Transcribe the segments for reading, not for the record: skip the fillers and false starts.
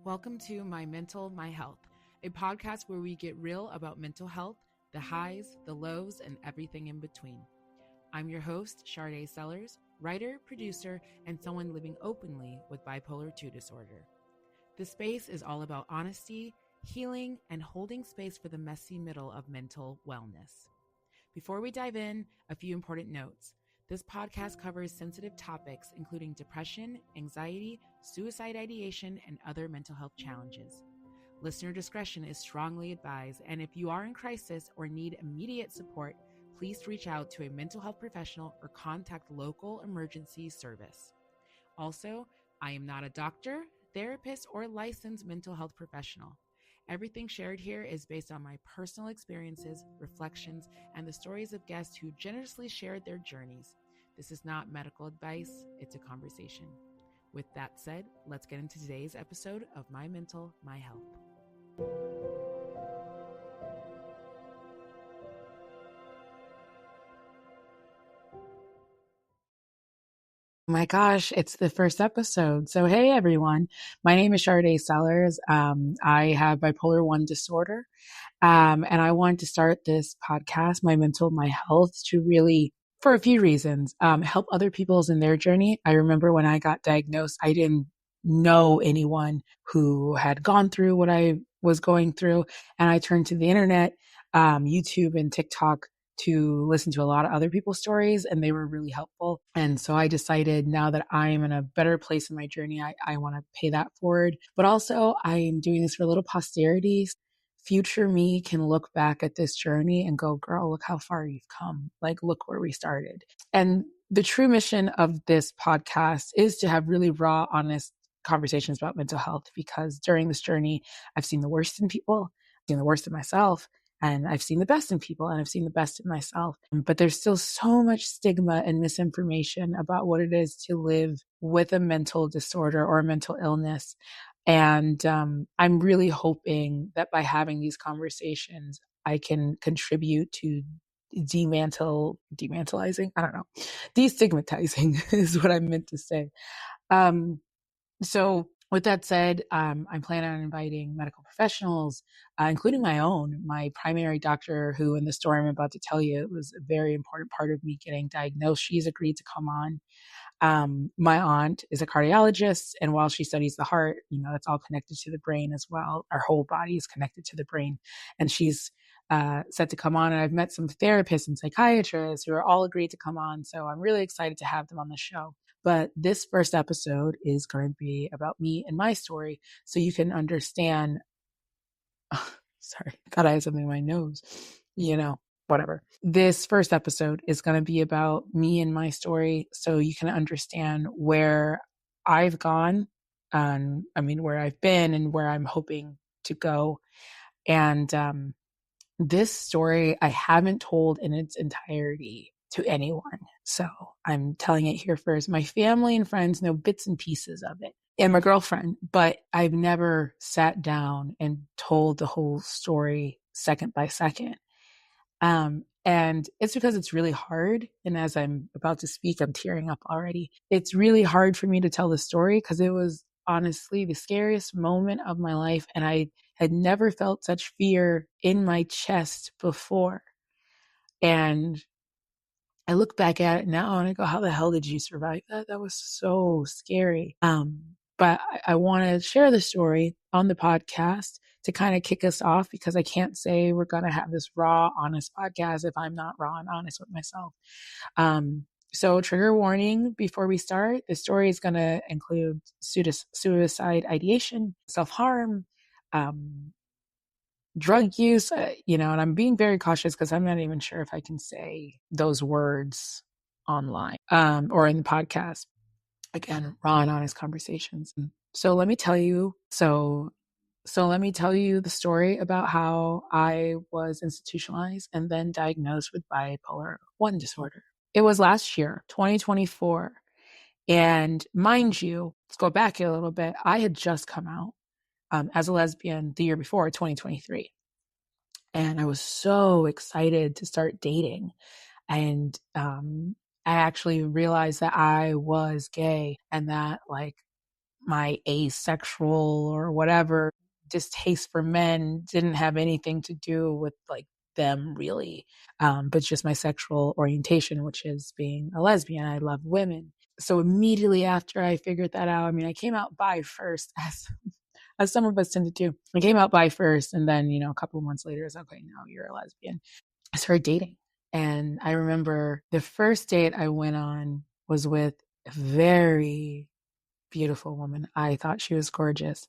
Welcome to My Mental, My Health, a podcast where we get real about mental health, the highs, the lows, and everything in between. I'm your host, Sade Sellers, writer, producer, and someone living openly with Bipolar 2 disorder. This space is all about honesty, healing, and holding space for the messy middle of mental wellness. Before we dive in, a few important notes. This podcast covers sensitive topics, including depression, anxiety, suicide ideation, and other mental health challenges. Listener discretion is strongly advised, and if you are in crisis or need immediate support, please reach out to a mental health professional or contact local emergency service. Also, I am not a doctor, therapist, or licensed mental health professional. Everything shared here is based on my personal experiences, reflections, and the stories of guests who generously shared their journeys. This is not medical advice, it's a conversation. With that said, let's get into today's episode of My Mental, My Health. My gosh, it's the first episode. So, hey everyone, my name is Sade Sellers. I have bipolar 1 disorder. And I wanted to start this podcast, My Mental, My Health, to really, for a few reasons, help other people's in their journey. I remember when I got diagnosed, I didn't know anyone who had gone through what I was going through. And I turned to the internet, YouTube and TikTok to listen to a lot of other people's stories, and they were really helpful. And so I decided now that I am in a better place in my journey, I want to pay that forward. But also I am doing this for a little posterity. Future me can look back at this journey and go, girl, look how far you've come. Like, look where we started. And the true mission of this podcast is to have really raw, honest conversations about mental health, because during this journey, I've seen the worst in people, I've seen the worst in myself, and I've seen the best in people, and I've seen the best in myself. But there's still so much stigma and misinformation about what it is to live with a mental disorder or a mental illness. And I'm really hoping that by having these conversations, I can contribute to destigmatizing is what I meant to say. So with that said, I'm planning on inviting medical professionals, including my primary doctor, who in the story I'm about to tell you, it was a very important part of me getting diagnosed. She's agreed to come on. My aunt is a cardiologist, and while she studies the heart, it's all connected to the brain as well. Our whole body is connected to the brain, and she's set to come on. And I've met some therapists and psychiatrists who are all agreed to come on. So I'm really excited to have them on the show. But this first episode is going to be about me and my story, so you can understand. Sorry, thought I had something in my nose. Whatever. This first episode is going to be about me and my story, so you can understand where I've gone, where I've been and where I'm hoping to go. And this story I haven't told in its entirety to anyone, so I'm telling it here first. My family and friends know bits and pieces of it, and my girlfriend, but I've never sat down and told the whole story second by second. And it's because it's really hard. And as I'm about to speak, I'm tearing up already. It's really hard for me to tell the story because it was honestly the scariest moment of my life. And I had never felt such fear in my chest before. And I look back at it now and I go, how the hell did you survive that? That was so scary. But I want to share the story on the podcast to kind of kick us off, because I can't say we're going to have this raw, honest podcast if I'm not raw and honest with myself. So trigger warning before we start. The story is going to include suicide ideation, self-harm, drug use, and I'm being very cautious because I'm not even sure if I can say those words online or in the podcast. Again, raw and honest conversations. So let me tell you. So let me tell you the story about how I was institutionalized and then diagnosed with bipolar 1 disorder. It was last year, 2024. And mind you, let's go back a little bit. I had just come out as a lesbian the year before, 2023. And I was so excited to start dating. And I actually realized that I was gay, and that my asexual or whatever distaste for men didn't have anything to do with like them really, but just my sexual orientation, which is being a lesbian. I love women. So immediately after I figured that out, I mean, I came out bi first, as some of us tend to do. I came out bi first, and then, a couple of months later, it's okay, no, you're a lesbian. I started dating. And I remember the first date I went on was with a very beautiful woman. I thought she was gorgeous,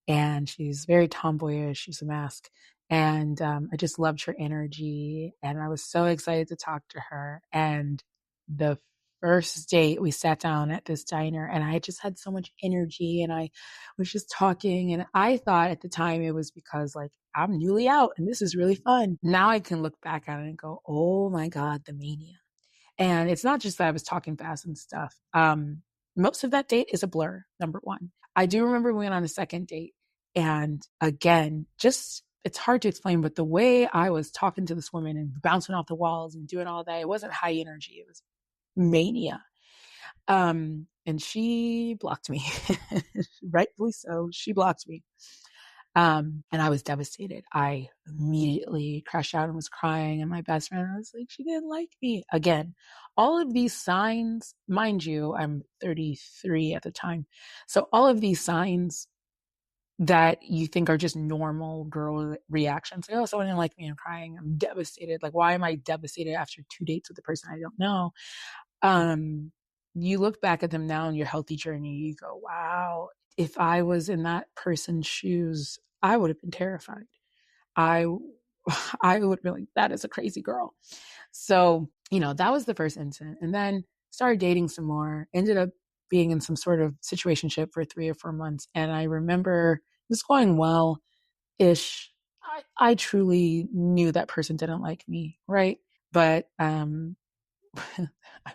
and she's very tomboyish. She's a mask. And I just loved her energy. And I was so excited to talk to her. And the first date, we sat down at this diner, and I just had so much energy. And I was just talking. And I thought at the time it was because, like, I'm newly out and this is really fun. Now I can look back at it and go, oh my God, the mania. And it's not just that I was talking fast and stuff. Most of that date is a blur, number one. I do remember we went on a second date. And again, just it's hard to explain, but the way I was talking to this woman and bouncing off the walls and doing all that, it wasn't high energy. It was mania. And she blocked me. Rightfully so. She blocked me. And I was devastated. I immediately crashed out and was crying. And my best friend, I was like, she didn't like me. Again, all of these signs, mind you, I'm 33 at the time. So all of these signs that you think are just normal girl reactions. Like, oh, someone didn't like me. I'm crying. I'm devastated. Like, why am I devastated after 2 dates with a person I don't know? You look back at them now in your healthy journey, you go, wow, if I was in that person's shoes, I would have been terrified. I I would be like, that is a crazy girl. So, that was the first incident. And then started dating some more, ended up being in some sort of situationship for 3 or 4 months. And I remember it was going well ish. I truly knew that person didn't like me, right? But I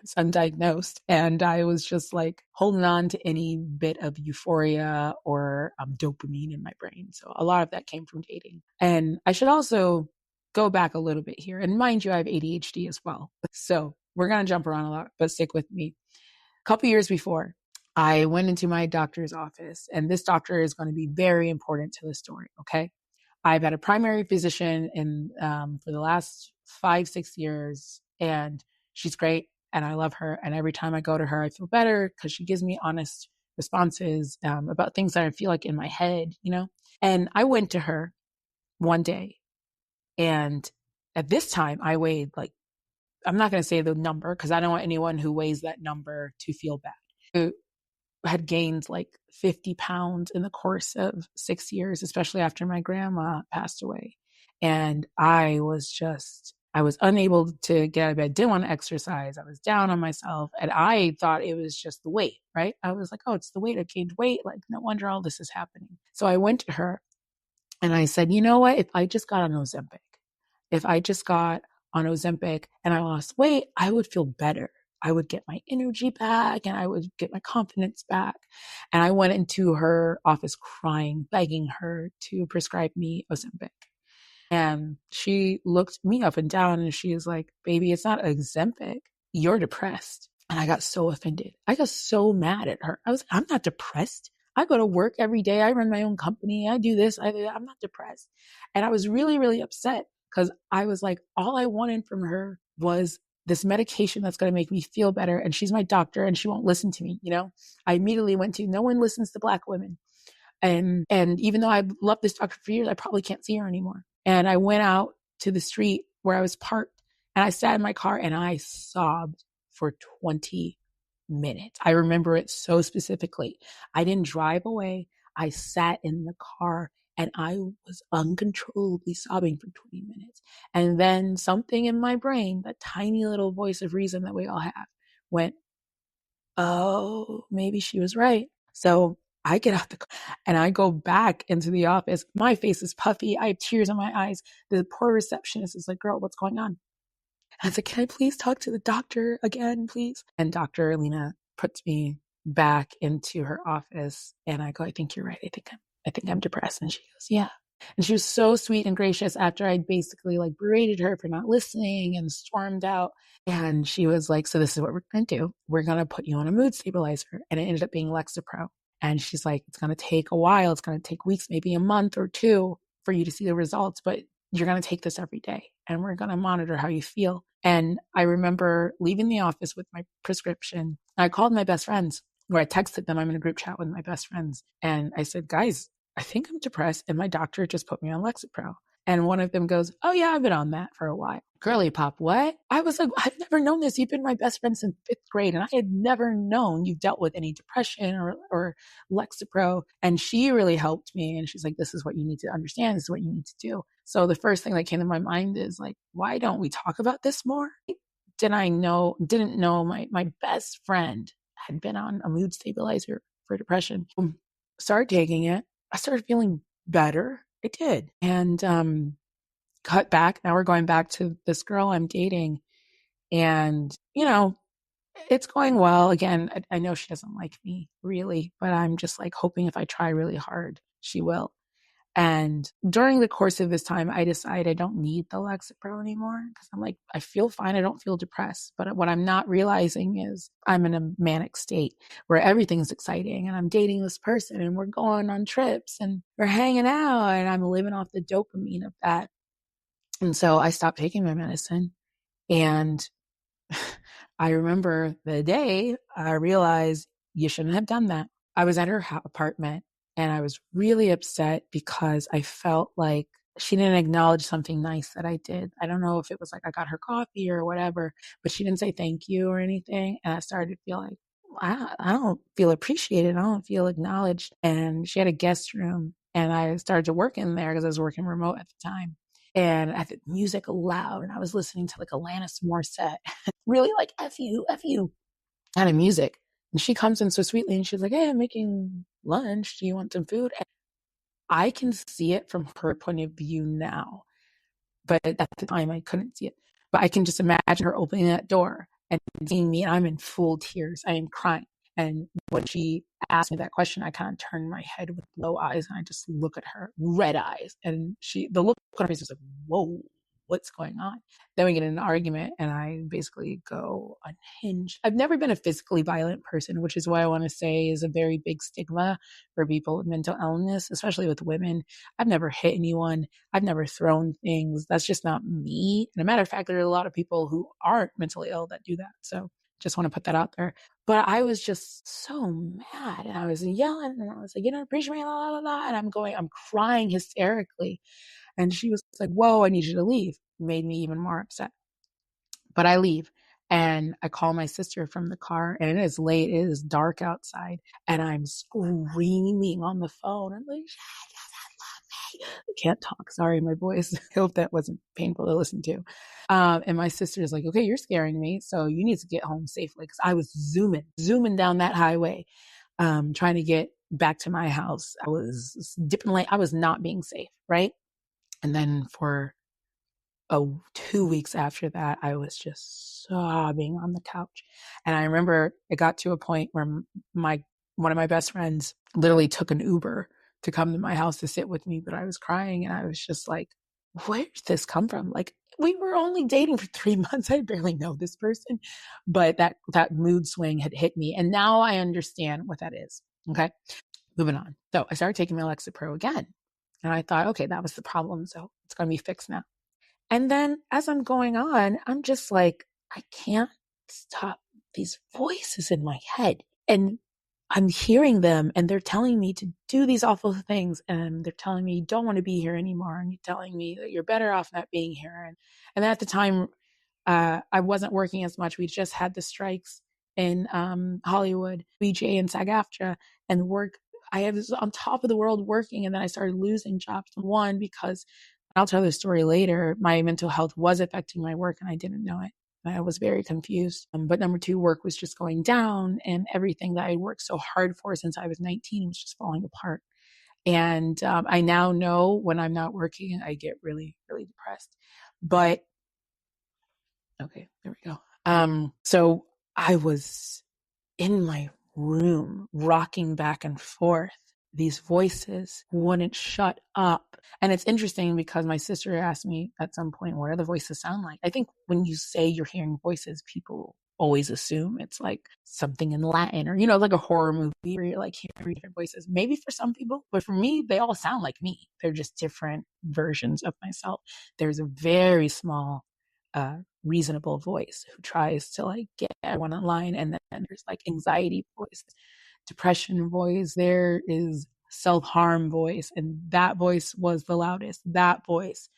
was undiagnosed, and I was just like holding on to any bit of euphoria or dopamine in my brain. So a lot of that came from dating. And I should also go back a little bit here. And mind you, I have ADHD as well. So we're going to jump around a lot, but stick with me. A couple years before, I went into my doctor's office, and this doctor is going to be very important to the story. Okay. I've had a primary physician for the last 5, 6 years, and she's great, and I love her. And every time I go to her, I feel better because she gives me honest responses about things that I feel like in my head. And I went to her one day, and at this time, I weighed like, I'm not going to say the number because I don't want anyone who weighs that number to feel bad. I had gained like 50 pounds in the course of 6 years, especially after my grandma passed away. And I was unable to get out of bed, didn't want to exercise. I was down on myself, and I thought it was just the weight, right? I was like, oh, it's the weight. I gained weight. Like, no wonder all this is happening. So I went to her and I said, you know what? If I just got on Ozempic and I lost weight, I would feel better. I would get my energy back and I would get my confidence back. And I went into her office crying, begging her to prescribe me Ozempic. And she looked me up and down and she was like, baby, it's not Ozempic. You're depressed. And I got so offended. I got so mad at her. I was like, I'm not depressed. I go to work every day. I run my own company. I do this. I do that. I'm not depressed. And I was really, really upset because I was like, all I wanted from her was this medication that's going to make me feel better. And she's my doctor and she won't listen to me. I immediately went to, no one listens to Black women. And even though I've loved this doctor for years, I probably can't see her anymore. And I went out to the street where I was parked and I sat in my car and I sobbed for 20 minutes. I remember it so specifically. I didn't drive away. I sat in the car and I was uncontrollably sobbing for 20 minutes. And then something in my brain, that tiny little voice of reason that we all have, went, oh, maybe she was right. So I get out the car and I go back into the office. My face is puffy. I have tears in my eyes. The poor receptionist is like, girl, what's going on? And I was like, can I please talk to the doctor again, please? And Dr. Alina puts me back into her office and I go, I think you're right. I think I'm depressed. And she goes, yeah. And she was so sweet and gracious after I'd basically like berated her for not listening and stormed out. And she was like, so this is what we're going to do. We're going to put you on a mood stabilizer. And it ended up being Lexapro. And she's like, it's going to take a while. It's going to take weeks, maybe a month or two for you to see the results, but you're going to take this every day and we're going to monitor how you feel. And I remember leaving the office with my prescription. I called my best friends, where I texted them. I'm in a group chat with my best friends. And I said, guys, I think I'm depressed. And my doctor just put me on Lexapro. And one of them goes, oh yeah, I've been on that for a while. Girly pop, what? I was like, I've never known this. You've been my best friend since 5th grade. And I had never known you've dealt with any depression or Lexapro. And she really helped me. And she's like, this is what you need to understand. This is what you need to do. So the first thing that came to my mind is like, why don't we talk about this more? Didn't know my best friend had been on a mood stabilizer for depression. Started taking it. I started feeling better. I did. And cut back. Now we're going back to this girl I'm dating. And, it's going well. Again, I know she doesn't like me really, but I'm just like hoping if I try really hard, she will. And during the course of this time, I decide I don't need the Lexapro anymore because I'm like, I feel fine. I don't feel depressed. But what I'm not realizing is I'm in a manic state where everything's exciting and I'm dating this person and we're going on trips and we're hanging out and I'm living off the dopamine of that. And so I stopped taking my medicine. And I remember the day I realized you shouldn't have done that. I was at her apartment and I was really upset because I felt like she didn't acknowledge something nice that I did. I don't know if it was like I got her coffee or whatever, but she didn't say thank you or anything. And I started to feel like, I don't feel appreciated. I don't feel acknowledged. And she had a guest room and I started to work in there because I was working remote at the time. And I had the music loud and I was listening to like Alanis Morissette, really like F you kind of music. And she comes in so sweetly and she's like, hey, I'm making lunch. Do you want some food? And I can see it from her point of view now. But at the time I couldn't see it. But I can just imagine her opening that door and seeing me and I'm in full tears. I am crying. And when she asked me that question, I kind of turned my head with low eyes and I just look at her, red eyes. And the look on her face was like, whoa, what's going on? Then we get in an argument and I basically go unhinged. I've never been a physically violent person, which is why I want to say is a very big stigma for people with mental illness, especially with women. I've never hit anyone. I've never thrown things. That's just not me. And a matter of fact, there are a lot of people who aren't mentally ill that do that. So just want to put that out there. But I was just so mad and I was yelling and I was like, you don't appreciate me, la, la, la. And I'm crying hysterically. And she was like, whoa, I need you to leave. It made me even more upset. But I leave and I call my sister from the car and it is late. It is dark outside and I'm screaming on the phone. I'm like, I can't talk. Sorry, my voice. I hope that wasn't painful to listen to. And my sister is like, okay, you're scaring me. So you need to get home safely. Because I was zooming down that highway, trying to get back to my house. I was dipping late. I was not being safe, right? And then for 2 weeks after that, I was just sobbing on the couch. And I remember it got to a point where one of my best friends literally took an Uber to come to my house to sit with me, but I was crying and I was just like, where did this come from? Like, we were only dating for 3 months. I barely know this person, but that mood swing had hit me. And now I understand what that is. Okay. Moving on. So I started taking my Lexapro again. And I thought, okay, that was the problem. So it's going to be fixed now. And then as I'm going on, I'm just like, I can't stop these voices in my head. And I'm hearing them and they're telling me to do these awful things. And they're telling me you don't want to be here anymore. And you're telling me that you're better off not being here. And at the time, I wasn't working as much. We just had the strikes in Hollywood, BJ and SAG-AFTRA, and I was on top of the world working. And then I started losing jobs. One, because I'll tell the story later, my mental health was affecting my work and I didn't know it. I was very confused. But number two, work was just going down and everything that I worked so hard for since I was 19 was just falling apart. And I now know when I'm not working, I get really, really depressed. But, okay, there we go. So I was in my room rocking back and forth. These voices wouldn't shut up. And it's interesting because my sister asked me at some point, what do the voices sound like? I think when you say you're hearing voices, people always assume it's like something in Latin or, like a horror movie where you're like hearing different voices. Maybe for some people, but for me, they all sound like me. They're just different versions of myself. There's a very small, reasonable voice who tries to like get everyone in line. And then there's like anxiety voice, depression voice. There is self-harm voice. And that voice was the loudest. That voice.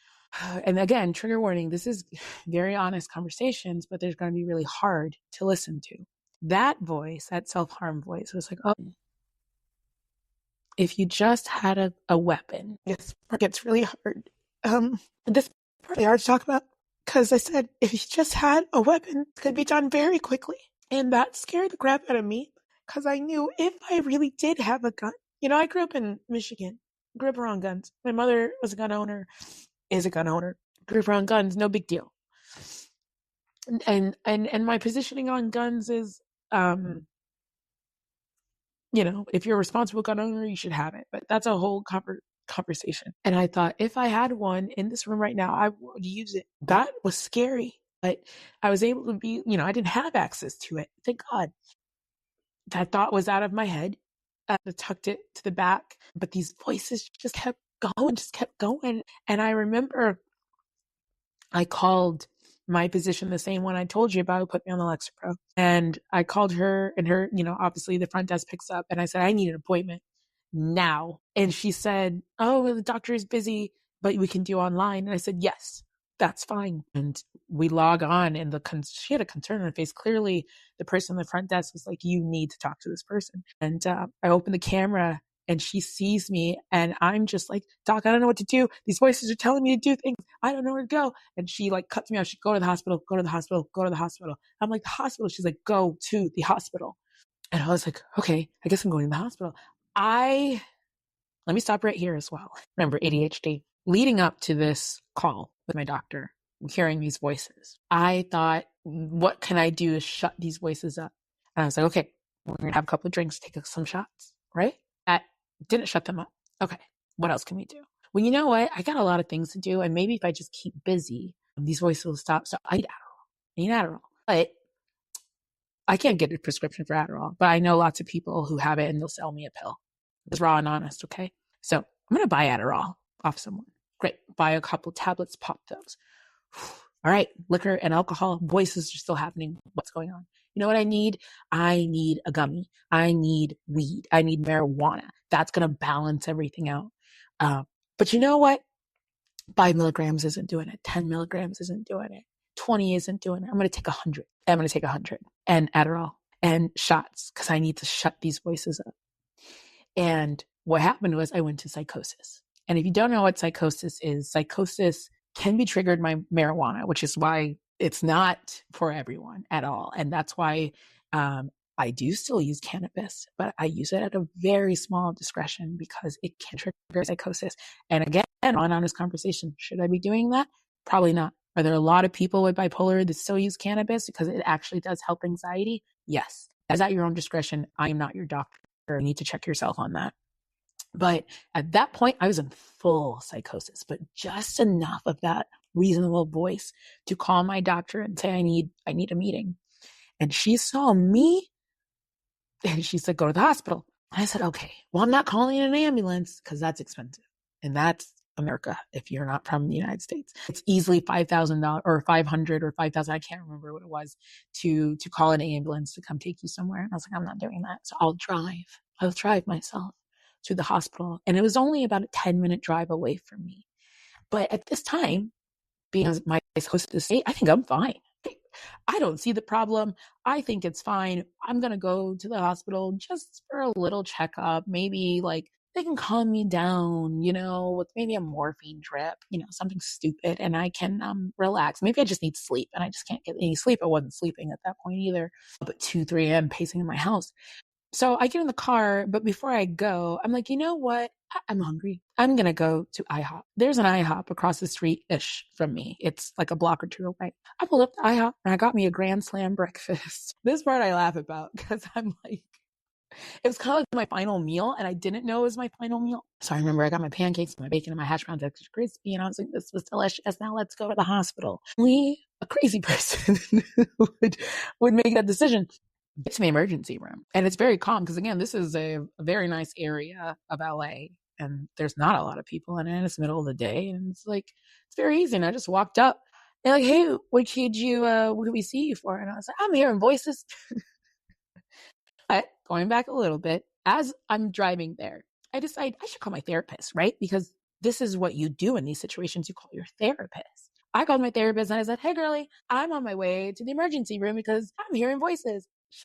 And again, trigger warning, this is very honest conversations, but they're going to be really hard to listen to. That voice, that self-harm voice was like, oh, if you just had a weapon. This part gets really hard. This part really hard to talk about because I said, if you just had a weapon, it could be done very quickly. And that scared the crap out of me because I knew if I really did have a gun, I grew up in Michigan, grew up around guns. My mother was a gun owner, is a gun owner, grew up around guns, no big deal. And my positioning on guns is, if you're a responsible gun owner, you should have it. But that's a whole conversation. And I thought, if I had one in this room right now, I would use it. That was scary. But I was able to be, I didn't have access to it. Thank God. That thought was out of my head. I tucked it to the back. But these voices just kept going. And I remember I called my physician, the same one I told you about, who put me on the Lexapro. And I called her, and her, obviously the front desk picks up, and I said, I need an appointment now. And she said, oh, the doctor is busy, but we can do online. And I said, yes, that's fine. And we log on, and she had a concern on her face. Clearly, the person in the front desk was like, you need to talk to this person. And I opened the camera, and she sees me, and I'm just like, doc, I don't know what to do. These voices are telling me to do things. I don't know where to go. And she like cuts me off. She go to the hospital, go to the hospital, go to the hospital. I'm like, the hospital? She's like, go to the hospital. And I was like, okay, I guess I'm going to the hospital. Let me stop right here as well. Remember, ADHD. Leading up to this call with my doctor, hearing these voices, I thought, what can I do to shut these voices up? And I was like, okay, we're going to have a couple of drinks, take some shots, right? That didn't shut them up. Okay, what else can we do? Well, you know what? I got a lot of things to do, and maybe if I just keep busy, these voices will stop. So I need Adderall. But I can't get a prescription for Adderall, but I know lots of people who have it, and they'll sell me a pill. It's raw and honest, okay? So I'm going to buy Adderall off someone. Great. Buy a couple tablets, pop those. All right. Liquor and alcohol, voices are still happening. What's going on? You know what I need? I need a gummy. I need weed. I need marijuana. That's going to balance everything out. But you know what? 5 milligrams isn't doing it. 10 milligrams isn't doing it. 20 isn't doing it. I'm going to take 100. I'm going to take 100 and Adderall and shots because I need to shut these voices up. And what happened was I went to psychosis. And if you don't know what psychosis can be triggered by marijuana, which is why it's not for everyone at all. And that's why I do still use cannabis, but I use it at a very small discretion because it can trigger psychosis. And again, on honest conversation, should I be doing that? Probably not. Are there a lot of people with bipolar that still use cannabis because it actually does help anxiety? Yes. That's at your own discretion. I am not your doctor. You need to check yourself on that. But at that point, I was in full psychosis, but just enough of that reasonable voice to call my doctor and say, I need a meeting. And she saw me and she said, go to the hospital. I said, okay, well, I'm not calling an ambulance because that's expensive. And that's America. If you're not from the United States, it's easily $5,000 or $500 or $5,000. I can't remember what it was to call an ambulance to come take you somewhere. And I was like, I'm not doing that. So I'll drive myself to the hospital. And it was only about a 10-minute drive away from me. But at this time, because my host is state, I think I'm fine. I don't see the problem. I think it's fine. I'm going to go to the hospital just for a little checkup. Maybe like they can calm me down, with maybe a morphine drip, something stupid, and I can relax. Maybe I just need sleep and I just can't get any sleep. I wasn't sleeping at that point either. But 2, 3 a.m. pacing in my house. So I get in the car, but before I go, I'm like, you know what? I'm hungry. I'm going to go to IHOP. There's an IHOP across the street-ish from me. It's like a block or two away. I pulled up to IHOP and I got me a Grand Slam breakfast. This part I laugh about because I'm like, it was kind of like my final meal and I didn't know it was my final meal. So I remember I got my pancakes, my bacon, and my hash browns extra crispy and I was like, this was delicious. Now let's go to the hospital. We a crazy person would make that decision. Get to the emergency room, and it's very calm because again, this is a very nice area of LA, and there's not a lot of people in it. It's the middle of the day, and it's like it's very easy. And I just walked up and like, hey, what did we see you for? And I was like, I'm hearing voices. But going back a little bit, as I'm driving there, I decide I should call my therapist, right? Because this is what you do in these situations. You call your therapist. I called my therapist and I said, hey, girlie, I'm on my way to the emergency room because I'm hearing voices. She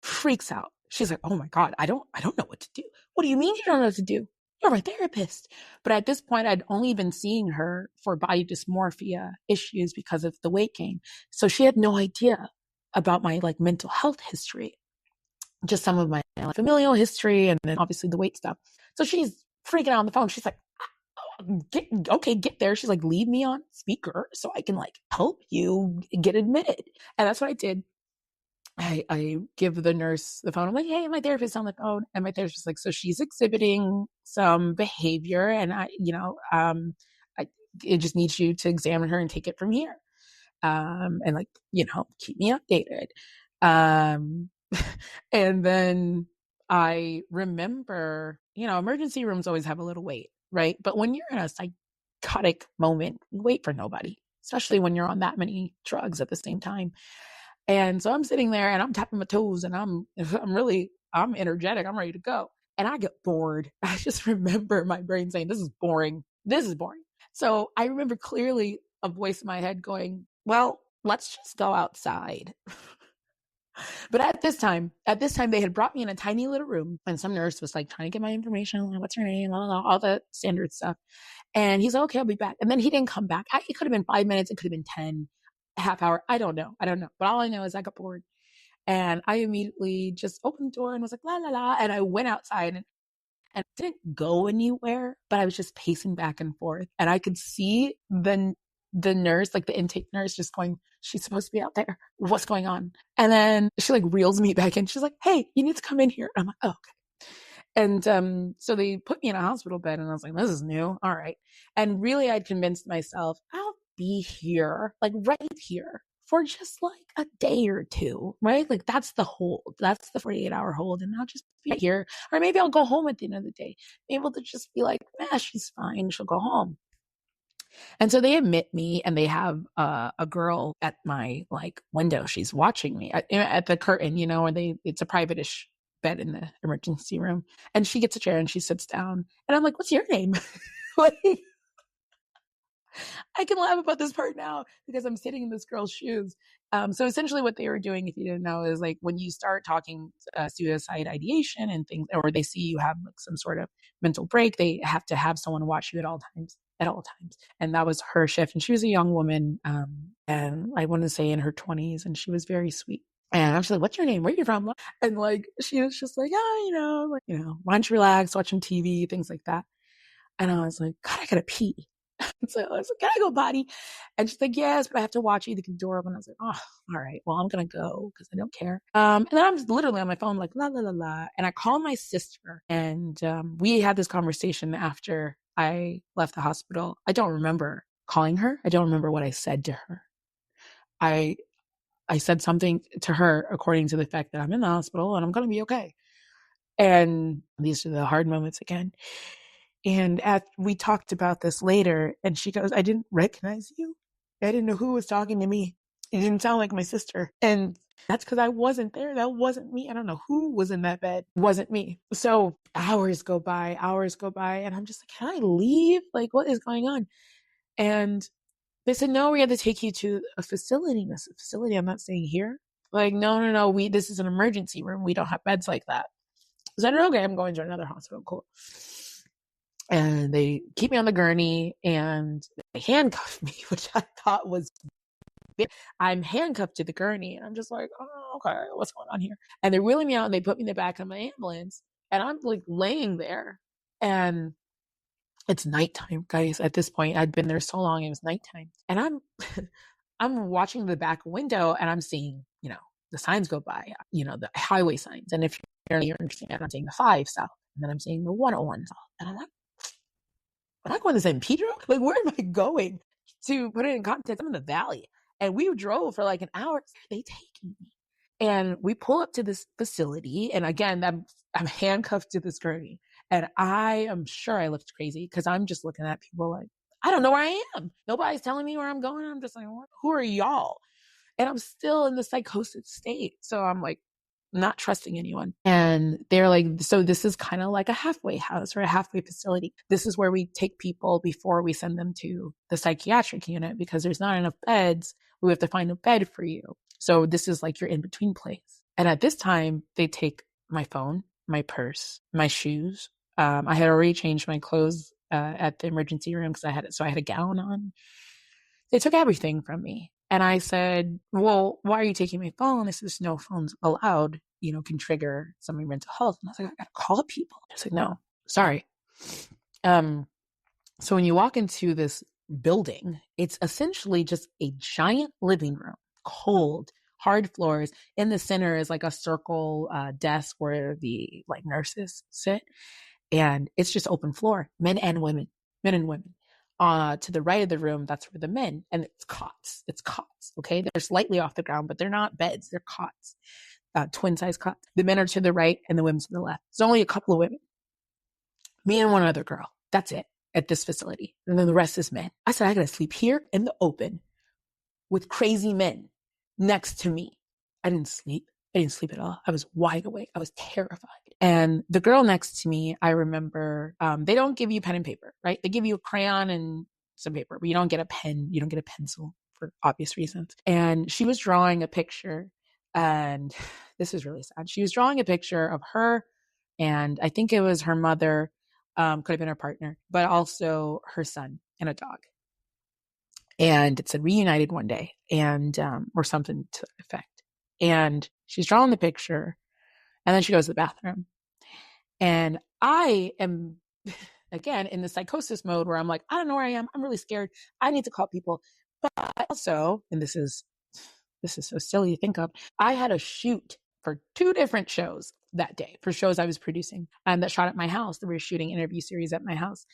freaks out. She's like, oh my God, I don't know what to do. What do you mean you don't know what to do? You're my therapist. But at this point, I'd only been seeing her for body dysmorphia issues because of the weight gain. So she had no idea about my like mental health history, just some of my like, familial history, and then obviously the weight stuff. So she's freaking out on the phone. She's like, get there. She's like, leave me on speaker so I can like help you get admitted. And that's what I did. I give the nurse the phone. I'm like, hey, my therapist on the phone. And my therapist is like, so she's exhibiting some behavior and I it just needs you to examine her and take it from here. And like, keep me updated. Um, and then I remember, emergency rooms always have a little wait, right? But when you're in a psychotic moment, you wait for nobody, especially when you're on that many drugs at the same time. And so I'm sitting there and I'm tapping my toes and I'm energetic. I'm ready to go. And I get bored. I just remember my brain saying, this is boring. This is boring. So I remember clearly a voice in my head going, well, let's just go outside. But at this time, they had brought me in a tiny little room, and some nurse was like trying to get my information, what's her name, all the standard stuff. And he's like, okay, I'll be back. And then he didn't come back. It could have been 5 minutes. It could have been 10, a half hour. I don't know. But all I know is I got bored. And I immediately just opened the door and was like, la, la, la. And I went outside and didn't go anywhere, but I was just pacing back and forth. And I could see the nurse, like the intake nurse, just going, she's supposed to be out there. What's going on? And then she like reels me back in. She's like, hey, you need to come in here. And I'm like, oh, okay. And so they put me in a hospital bed and I was like, this is new. All right. And really I'd convinced myself, I'll be here, like right here for just like a day or two, right? Like that's the hold. That's the 48-hour hold. And I'll just be here. Or maybe I'll go home at the end of the day. Able to just be like, she's fine. She'll go home. And so they admit me and they have a girl at my like window. She's watching me at the curtain, and it's a private-ish bed in the emergency room. And she gets a chair and she sits down. And I'm like, what's your name? Like, I can laugh about this part now because I'm sitting in this girl's shoes. So essentially what they were doing, if you didn't know, is like when you start talking suicide ideation and things, or they see you have like some sort of mental break, they have to have someone watch you at all times. And that was her shift. And she was a young woman, and I want to say in her 20s, and she was very sweet. And I was like, what's your name? Where are you from? And like, she was just like, why don't you relax, watch some TV, things like that. And I was like, God, I gotta pee. So I was like, can I go potty? And she's like, yes, but I have to watch you to get the door open. I was like, oh, all right. Well, I'm going to go because I don't care. And then I'm literally on my phone like, la, la, la, la. And I called my sister and we had this conversation after I left the hospital. I don't remember calling her. I don't remember what I said to her. I said something to her according to the fact that I'm in the hospital and I'm going to be okay. And these are the hard moments again. And we talked about this later, and she goes, I didn't recognize you. I didn't know who was talking to me. It didn't sound like my sister. And that's because I wasn't there. That wasn't me. I don't know who was in that bed. It wasn't me. So hours go by, and I'm just like, can I leave? Like, what is going on? And they said, no, we have to take you to a facility. This facility, I'm not staying here. Like, no. This is an emergency room. We don't have beds like that. I said, okay, I'm going to another hospital. Cool. And they keep me on the gurney and they handcuff me, which I thought was big. I'm handcuffed to the gurney and I'm just like, oh, okay, what's going on here? And they're wheeling me out and they put me in the back of my ambulance and I'm like laying there and it's nighttime, guys. At this point, I'd been there so long, it was nighttime. And I'm watching the back window and I'm seeing, the signs go by, the highway signs. And if you understand, I'm seeing the 5 south and then I'm seeing the 101 south. And I'm like, am I going to San Pedro? Like, where am I going? To put it in context, I'm in the valley. And we drove for like an hour. They taking me. And we pull up to this facility. And again, I'm handcuffed to this gurney. And I am sure I looked crazy because I'm just looking at people like, I don't know where I am. Nobody's telling me where I'm going. I'm just like, who are y'all? And I'm still in the psychosis state. So I'm like, not trusting anyone. And they're like, so this is kind of like a halfway house or a halfway facility. This is where we take people before we send them to the psychiatric unit because there's not enough beds. We have to find a bed for you. So this is like your in-between place. And at this time, they take my phone, my purse, my shoes. I had already changed my clothes at the emergency room because I had a gown on. They took everything from me. And I said, well, why are you taking my phone? They said, there's no phones allowed, can trigger some of your mental health. And I was like, I got to call people. I was like, no, sorry. So when you walk into this building, it's essentially just a giant living room, cold, hard floors. In the center is like a circle desk where the like nurses sit. And it's just open floor, men and women. To the right of the room, that's for the men. And it's cots. Okay. They're slightly off the ground, but they're not beds. They're cots, twin size cots. The men are to the right and the women to the left. There's only a couple of women. Me and one other girl. That's it at this facility. And then the rest is men. I said, I got to sleep here in the open with crazy men next to me. I didn't sleep at all. I was wide awake. I was terrified. And the girl next to me, I remember, they don't give you pen and paper, right? They give you a crayon and some paper, but you don't get a pen. You don't get a pencil for obvious reasons. And she was drawing a picture, and this is really sad. She was drawing a picture of her, and I think it was her mother, could have been her partner, but also her son and a dog. And it said reunited one day, and or something to that effect. And she's drawing the picture, and then she goes to the bathroom. And I am, again, in the psychosis mode where I'm like, I don't know where I am. I'm really scared. I need to call people. But also, and this is so silly to think of, I had a shoot for 2 different shows that day, for shows I was producing, that shot at my house. We were shooting interview series at my house.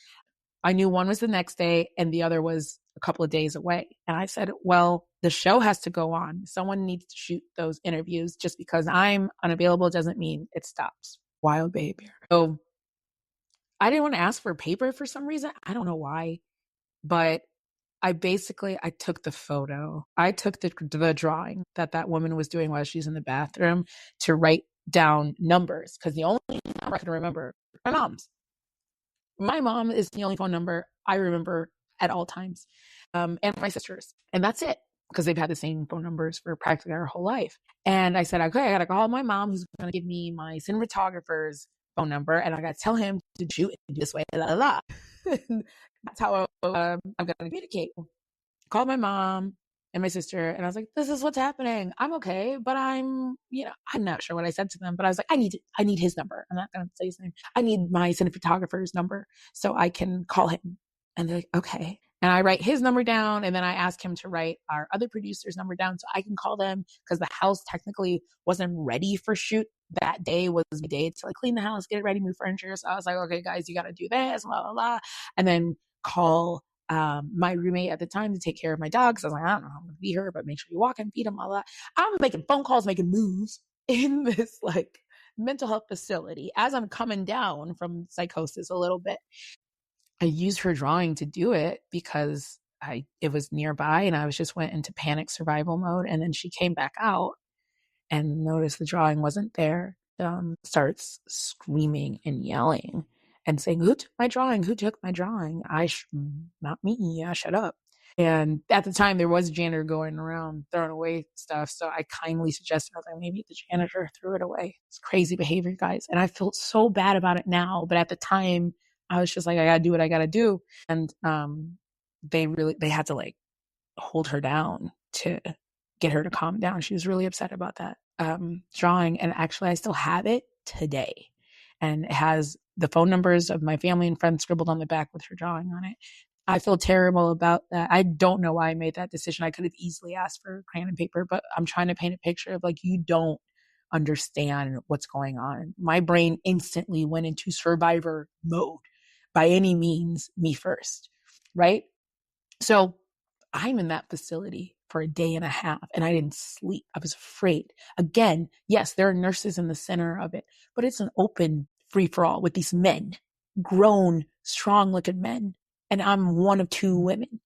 I knew one was the next day and the other was a couple of days away. And I said, well, the show has to go on. Someone needs to shoot those interviews. Just because I'm unavailable doesn't mean it stops. Wild behavior. So I didn't want to ask for paper for some reason. I don't know why, but I took the photo. I took the drawing that woman was doing while she's in the bathroom to write down numbers, because the only number I can remember, my mom's. My mom is the only phone number I remember at all times, and my sister's. And that's it, because they've had the same phone numbers for practically our whole life. And I said, okay, I got to call my mom, who's going to give me my cinematographer's phone number, and I got to tell him to shoot it this way, la la la. That's how I'm going to communicate. Called my mom and my sister, and I was like, this is what's happening. I'm okay, but I'm not sure what I said to them, but I was like, I need his number. I'm not going to say his name. I need my cinematographer's number so I can call him. And they're like, okay. And I write his number down, and then I ask him to write our other producer's number down so I can call them, because the house technically wasn't ready for shoot. That day was the day to like clean the house, get it ready, move furniture. So I was like, okay, guys, you got to do this, blah, blah, blah. And then call my roommate at the time to take care of my dog, because I was like, I don't know how I'm going to feed her, but make sure you walk and feed him, all that. I'm making phone calls, making moves in this like mental health facility as I'm coming down from psychosis a little bit. I used her drawing to do it because it was nearby, and I just went into panic survival mode. And then she came back out and noticed the drawing wasn't there. Starts screaming and yelling and saying, who took my drawing? Who took my drawing? Not me. Yeah, shut up. And at the time, there was a janitor going around throwing away stuff. So I kindly suggested, I was like, maybe the janitor threw it away. It's crazy behavior, guys. And I feel so bad about it now. But at the time, I was just like, I got to do what I got to do. And they had to like hold her down to get her to calm down. She was really upset about that drawing. And actually, I still have it today. And it has the phone numbers of my family and friends scribbled on the back with her drawing on it. I feel terrible about that. I don't know why I made that decision. I could have easily asked for crayon and paper, but I'm trying to paint a picture of like, you don't understand what's going on. My brain instantly went into survivor mode. By any means, me first, right? So I'm in that facility for a day and a half and I didn't sleep. I was afraid. Again, yes, there are nurses in the center of it, but it's an open free for all with these men, grown, strong looking men. And I'm one of two women.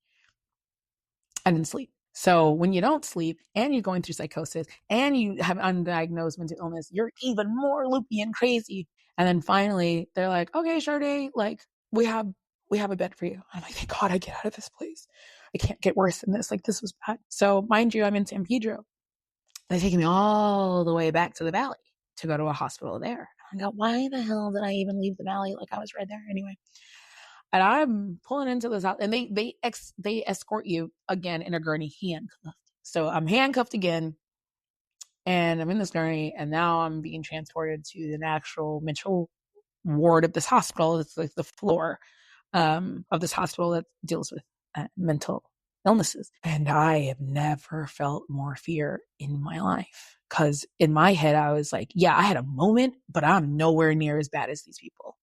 I didn't sleep. So when you don't sleep and you're going through psychosis and you have undiagnosed mental illness, you're even more loopy and crazy. And then finally they're like, okay, Sade, like we have a bed for you. I'm like, thank God I get out of this place. I can't get worse than this. Like this was bad. So mind you, I'm in San Pedro. They're taking me all the way back to the valley to go to a hospital there. I go, why the hell did I even leave the valley? Like I was right there anyway. And I'm pulling into this house, and they escort you again in a gurney, handcuffed. So I'm handcuffed again, and I'm in this gurney, and now I'm being transported to the actual mental ward of this hospital. It's like the floor of this hospital that deals with mental illnesses. And I have never felt more fear in my life. Because in my head, I was like, yeah, I had a moment, but I'm nowhere near as bad as these people.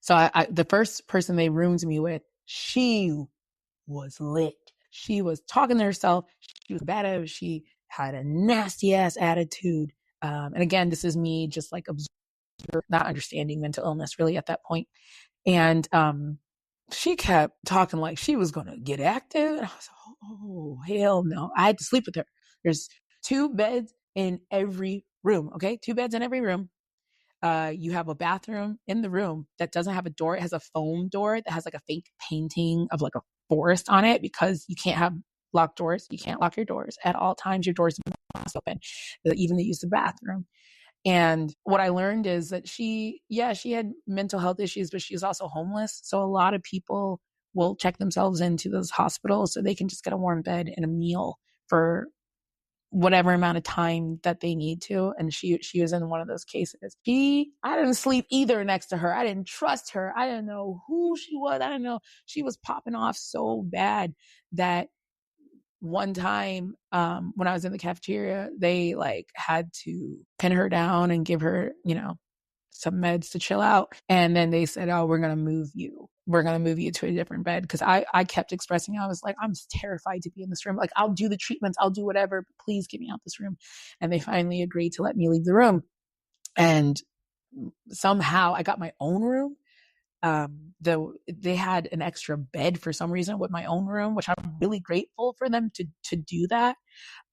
So the first person they roomed me with, she was lit. She was talking to herself. She was bad. She had a nasty ass attitude. And again, this is me just like not understanding mental illness really at that point. And she kept talking like she was going to get active. And I was like, oh, hell no. I had to sleep with her. There's 2 beds in every room. Okay. 2 beds in every room. You have a bathroom in the room that doesn't have a door. It has a foam door that has like a fake painting of like a forest on it because you can't have locked doors. You can't lock your doors at all times. Your doors must open, even to use the bathroom. And what I learned is that she had mental health issues, but she was also homeless. So a lot of people will check themselves into those hospitals so they can just get a warm bed and a meal for whatever amount of time that they need to. And she was in one of those cases. I didn't sleep either next to her. I didn't trust her. I didn't know who she was. I didn't know. She was popping off so bad that one time when I was in the cafeteria, they like had to pin her down and give her, some meds to chill out. And then they said, oh, we're going to move you. We're going to move you to a different bed. Cause I kept expressing, I was like, I'm terrified to be in this room. Like I'll do the treatments. I'll do whatever, but please get me out this room. And they finally agreed to let me leave the room. And somehow I got my own room. They had an extra bed for some reason with my own room, which I'm really grateful for them to do that.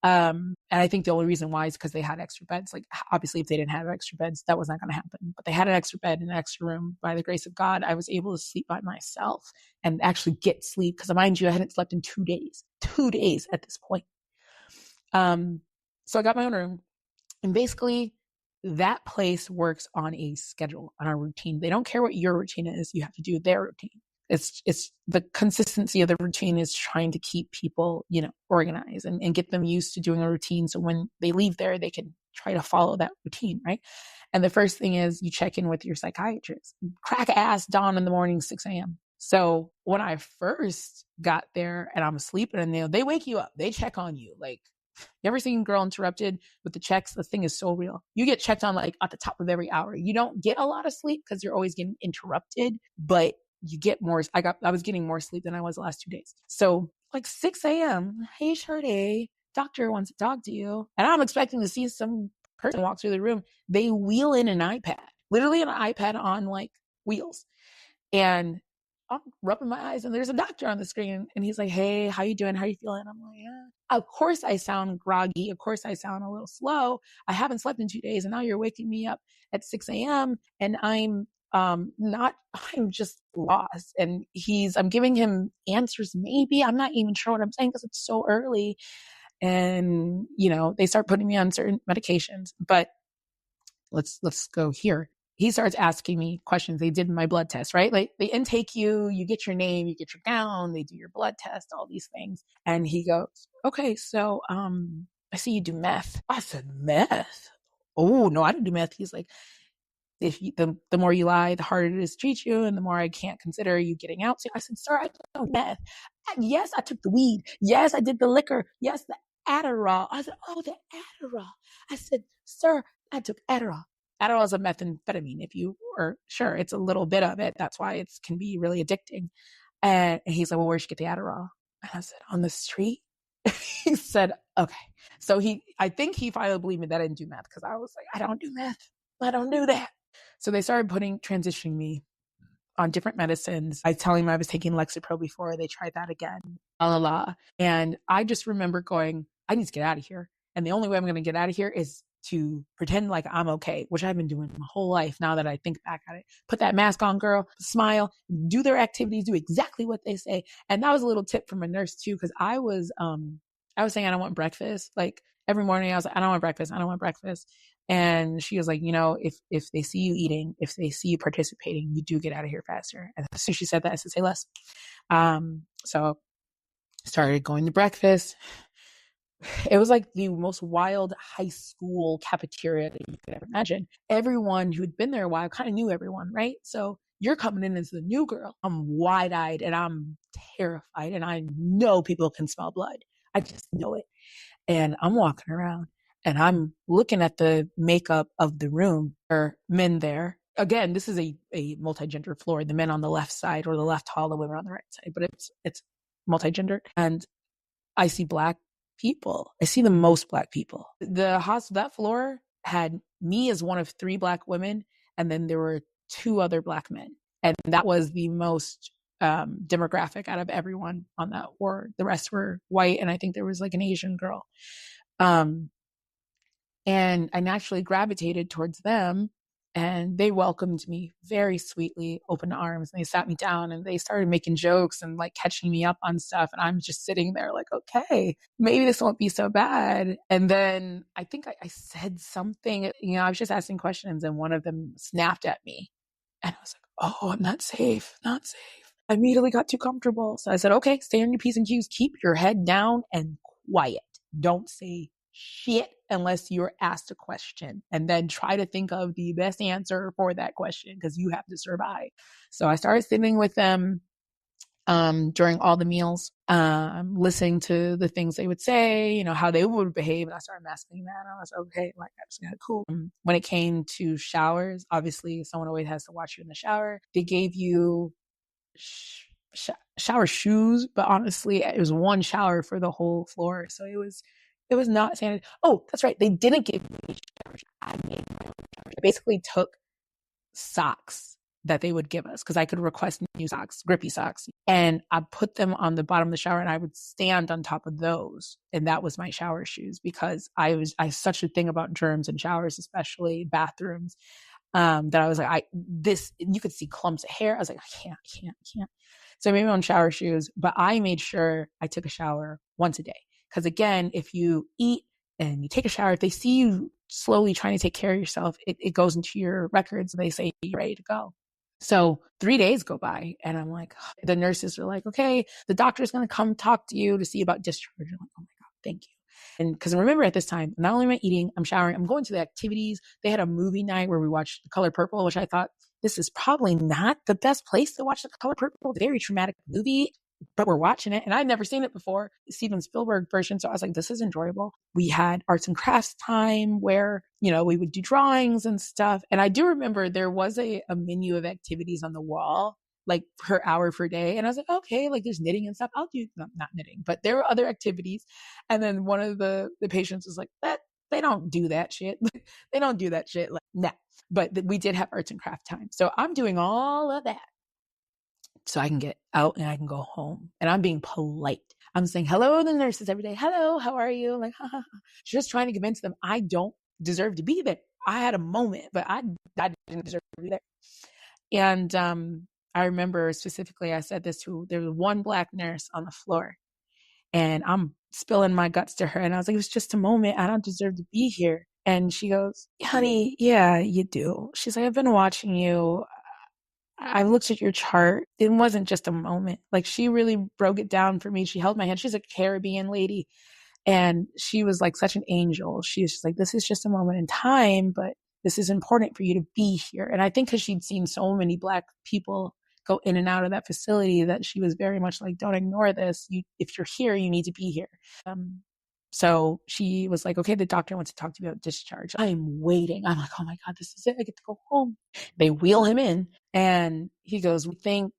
And I think the only reason why is because they had extra beds. Like obviously if they didn't have extra beds, that was not going to happen, but they had an extra bed in an extra room. By the grace of God, I was able to sleep by myself and actually get sleep. Cause mind you, I hadn't slept in 2 days at this point. So I got my own room, and basically that place works on a schedule, on a routine. They don't care what your routine is. You have to do their routine. It's the consistency of the routine is trying to keep people, organized and get them used to doing a routine. So when they leave there, they can try to follow that routine. Right. And the first thing is you check in with your psychiatrist, crack ass dawn in the morning, 6 a.m. So when I first got there and I'm sleeping and they wake you up, they check on you. Like, you ever seen Girl Interrupted with the checks? The thing is so real. You get checked on like at the top of every hour. You don't get a lot of sleep because you're always getting interrupted, but you get more. I was getting more sleep than I was the last 2 days. So like 6 a.m. Hey, Sade, doctor wants to talk to you. And I'm expecting to see some person walk through the room. They wheel in an iPad, literally an iPad on like wheels. And I'm rubbing my eyes and there's a doctor on the screen and he's like, hey, how you doing? How you feeling? I'm like, yeah. Of course I sound groggy. Of course I sound a little slow. I haven't slept in 2 days and now you're waking me up at 6 a.m. and I'm just lost. And I'm giving him answers. Maybe I'm not even sure what I'm saying because it's so early. And, they start putting me on certain medications, but let's go here. He starts asking me questions. They did my blood test, right? Like they intake you, you get your name, you get your gown, they do your blood test, all these things. And he goes, okay, so I see you do meth. I said, meth? Oh no, I don't do meth. He's like, the more you lie, the harder it is to treat you, and the more I can't consider you getting out. So I said, sir, I don't do meth. Yes, I took the weed. Yes, I did the liquor. Yes, the Adderall. I said, oh, the Adderall. I said, sir, I took Adderall. Adderall is a methamphetamine. If you are sure, it's a little bit of it. That's why it can be really addicting. And he's like, well, where'd you get the Adderall? And I said, on the street. He said, okay. So I think he finally believed me that I didn't do math because I was like, I don't do math. I don't do that. So they started transitioning me on different medicines. I telling them I was taking Lexapro before. They tried that again. La la la. And I just remember going, I need to get out of here. And the only way I'm going to get out of here is to pretend like I'm okay, which I've been doing my whole life now that I think back at it. Put that mask on, girl, smile, do their activities, do exactly what they say. And that was a little tip from a nurse too, because I was saying I don't want breakfast. Like every morning I was like, I don't want breakfast. I don't want breakfast. And she was like, if they see you eating, if they see you participating, you do get out of here faster. And as soon as she said that, I said, say less. So started going to breakfast. It was like the most wild high school cafeteria that you could ever imagine. Everyone who had been there a while kind of knew everyone, right? So you're coming in as the new girl. I'm wide eyed and I'm terrified. And I know people can smell blood. I just know it. And I'm walking around and I'm looking at the makeup of the room. There are men there. Again, this is a multi-gender floor. The men on the left side or the left hall, the women on the right side, but it's multi-gendered. And I see black people. I see the most black people. That floor had me as one of 3 black women, and then there were 2 other black men, and that was the most demographic out of everyone on that ward. The rest were white, and I think there was like an Asian girl. And I naturally gravitated towards them, and they welcomed me very sweetly, open arms. And they sat me down and they started making jokes and like catching me up on stuff. And I'm just sitting there like, okay, maybe this won't be so bad. And then I think I said something, I was just asking questions and one of them snapped at me. And I was like, oh, I'm not safe, not safe. I immediately got too comfortable. So I said, okay, stay on your P's and Q's, keep your head down and quiet. Don't say shit unless you're asked a question, and then try to think of the best answer for that question because you have to survive. So I started sitting with them during all the meals, listening to the things they would say, how they would behave. And I started masking that. And I was okay, like that's kind of cool. When it came to showers, obviously someone always has to watch you in the shower. They gave you shower shoes, but honestly, it was one shower for the whole floor. So it was not sanitary. Oh, that's right. They didn't give me showers. I made my own showers. I basically took socks that they would give us because I could request new socks, grippy socks, and I put them on the bottom of the shower and I would stand on top of those. And that was my shower shoes because I have such a thing about germs in showers, especially bathrooms, that I was like, you could see clumps of hair. I was like, I can't. So I made my own shower shoes, but I made sure I took a shower once a day. Because again, if you eat and you take a shower, if they see you slowly trying to take care of yourself, it goes into your records. And they say you're ready to go. So 3 days go by and I'm like, the nurses are like, okay, the doctor's going to come talk to you to see about discharge. I'm like, oh my God, thank you. And because remember at this time, not only am I eating, I'm showering, I'm going to the activities. They had a movie night where we watched The Color Purple, which I thought this is probably not the best place to watch The Color Purple. Very traumatic movie, but we're watching it. And I'd never seen it before, Steven Spielberg version. So I was like, this is enjoyable. We had arts and crafts time where, we would do drawings and stuff. And I do remember there was a menu of activities on the wall, like per hour per day. And I was like, okay, like there's knitting and stuff. I'll do, not knitting, but there were other activities. And then one of the patients was like, they don't do that shit. They don't do that shit. Like, nah. But we did have arts and craft time. So I'm doing all of that so I can get out and I can go home. And I'm being polite. I'm saying hello to the nurses every day. Hello, how are you? Like, ha, ha, ha. Just trying to convince them I don't deserve to be there. I had a moment, but I didn't deserve to be there. And I remember specifically, I said this to, there was one black nurse on the floor and I'm spilling my guts to her. And I was like, it was just a moment. I don't deserve to be here. And she goes, honey, yeah, you do. She's like, I've been watching you. I looked at your chart. It wasn't just a moment. Like she really broke it down for me. She held my hand. She's a Caribbean lady. And she was like such an angel. She was just like, this is just a moment in time, but this is important for you to be here. And I think because she'd seen so many Black people go in and out of that facility that she was very much like, don't ignore this. If you're here, you need to be here. So she was like, okay, the doctor wants to talk to you about discharge. I'm waiting. I'm like, oh my God, this is it. I get to go home. They wheel him in and he goes, we think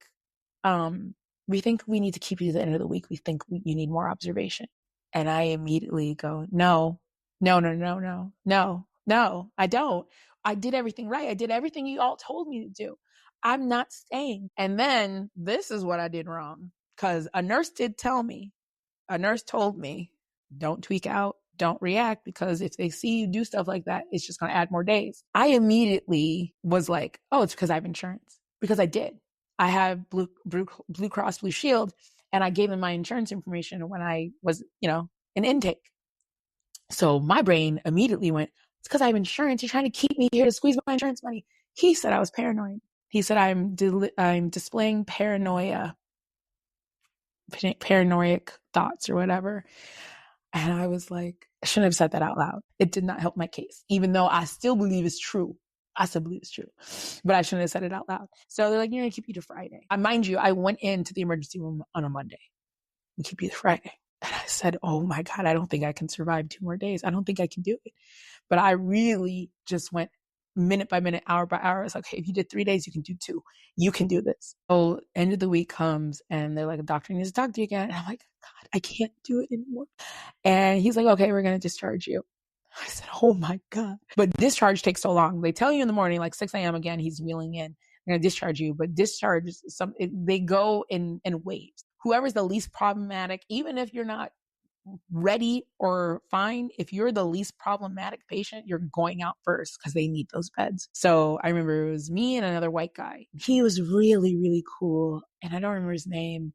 we need to keep you to the end of the week. We think you need more observation. And I immediately go, no, no, no, no, no, no, no, I don't. I did everything right. I did everything you all told me to do. I'm not staying. And then this is what I did wrong. Because a nurse did tell me, a nurse told me, don't tweak out, don't react, because if they see you do stuff like that, it's just going to add more days. I immediately was like, oh, it's because I have insurance. Because I did. I have Blue Cross Blue Shield, and I gave them my insurance information when I was, in intake. So my brain immediately went, it's because I have insurance. You're trying to keep me here to squeeze my insurance money. He said I was paranoid. He said I'm displaying paranoia, paranoid thoughts or whatever. And I was like, I shouldn't have said that out loud. It did not help my case, even though I still believe it's true. I still believe it's true, but I shouldn't have said it out loud. So they're like, you're going to keep you to Friday. Mind you, I went into the emergency room on a Monday. We keep you to Friday. And I said, oh my God, I don't think I can survive 2 more days. I don't think I can do it. But I really just went minute by minute, hour by hour. It's like, okay, if you did 3 days, you can do 2. You can do this. So end of the week comes and they're like, a doctor needs to talk to you again. And I'm like, God, I can't do it anymore. And he's like, okay, we're going to discharge you. I said, oh my God. But discharge takes so long. They tell you in the morning, like 6 a.m. again, he's wheeling in. They're going to discharge you. But discharge, they go in waves. Whoever's the least problematic, even if you're not ready or fine, if you're the least problematic patient, you're going out first because they need those beds. So I remember it was me and another white guy. He was really, really cool. And I don't remember his name.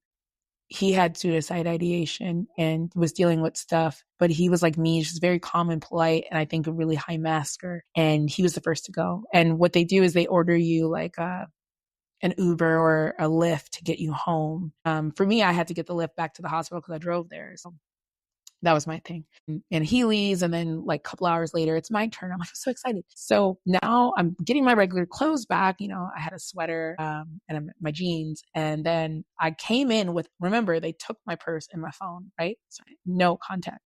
He had suicide ideation and was dealing with stuff, but he was like me, just very calm and polite, and I think a really high masker. And he was the first to go. And what they do is they order you like an Uber or a Lyft to get you home. For me, I had to get the Lyft back to the hospital because I drove there. So that was my thing. And he leaves, and then like a couple hours later, it's my turn. I'm like, I'm so excited. So now I'm getting my regular clothes back. I had a sweater and my jeans. And then I came in with, remember, they took my purse and my phone, right? So no contact.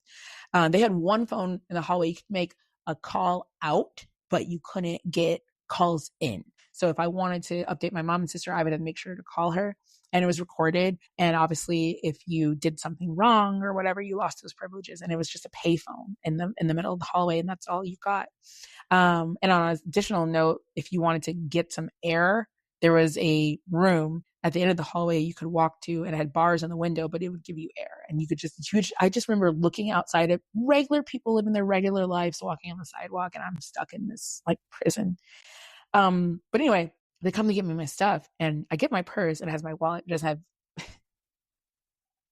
They had one phone in the hallway. You could make a call out, but you couldn't get calls in. So if I wanted to update my mom and sister, I would have to make sure to call her. And it was recorded. And obviously, if you did something wrong or whatever, you lost those privileges. And it was just a payphone in the middle of the hallway, and that's all you got. And on an additional note, if you wanted to get some air, there was a room at the end of the hallway you could walk to, and it had bars in the window, but it would give you air. And you could I just remember looking outside at regular people living their regular lives, walking on the sidewalk, and I'm stuck in this like prison. But anyway, they come to get me my stuff, and I get my purse. It has my wallet. It doesn't have.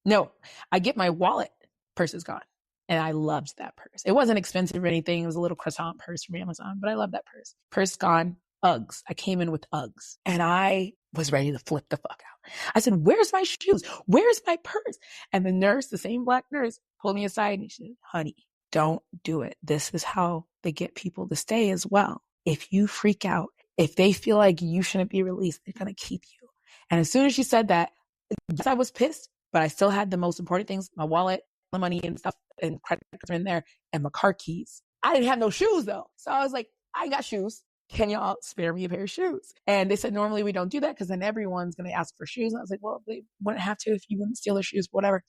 No, I get my wallet. Purse is gone. And I loved that purse. It wasn't expensive or anything. It was a little croissant purse from Amazon, but I love that purse. Purse gone. Uggs. I came in with Uggs, and I was ready to flip the fuck out. I said, where's my shoes? Where's my purse? And the nurse, the same black nurse, pulled me aside and she said, honey, don't do it. This is how they get people to stay as well. If you freak out, if they feel like you shouldn't be released, they're going to keep you. And as soon as she said that, yes, I was pissed, but I still had the most important things, my wallet, my money and stuff, and credit cards are in there, and my car keys. I didn't have no shoes though. So I was like, I got shoes. Can y'all spare me a pair of shoes? And they said, normally we don't do that because then everyone's going to ask for shoes. And I was like, well, they wouldn't have to if you wouldn't steal their shoes, whatever.